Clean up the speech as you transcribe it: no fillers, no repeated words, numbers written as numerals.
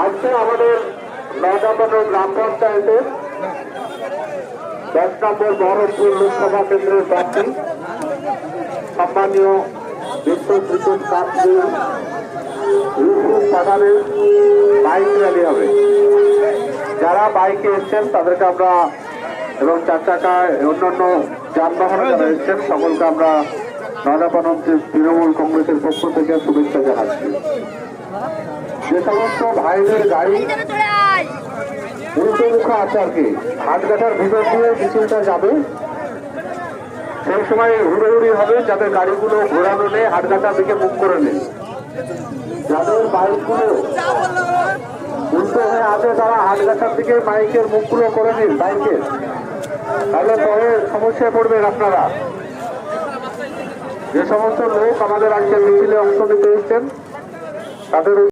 আজকে আমাদের নয়ডাপাড়া গ্রাম পঞ্চায়েতের 10 নম্বর বহরমপুর লোকসভা কেন্দ্রের প্রার্থী সম্মানীয় বিশ্বজিৎ কাকলি ইউসুফ পাঠানের বাইক র্যালি হবে। যারা বাইকে এসছেন তাদেরকে আমরা এবং 4 চাকায় অন্যান্য যানবাহনে যারা এসছেন সকলকে আমরা নয়ডাপাড়া তৃণমূল কংগ্রেসের পক্ষ থেকে শুভেচ্ছা জানাচ্ছি। যে সমস্ত ভাইদের গাড়ি উল্টো মুখে আছে আর কি, হাটঘাটার ভিতর দিয়ে মিছিলটা যাবে, সেই সময় হুড়োহুড়ি হবে যাদের গাড়িগুলো ঘোরানো নেই, হাটঘাটার দিকে মুখ করে নেই। যাদের বাইকগুলো উল্টো হয়ে আছে তারা হাটঘাটার দিকে বাইকের মুখগুলো করে নিন বাইকের, তাহলে পরে সমস্যায় পড়বেন আপনারা। যে সমস্ত লোক আমাদের আজকে মিছিলে অংশ নিতে এসছেন তাদের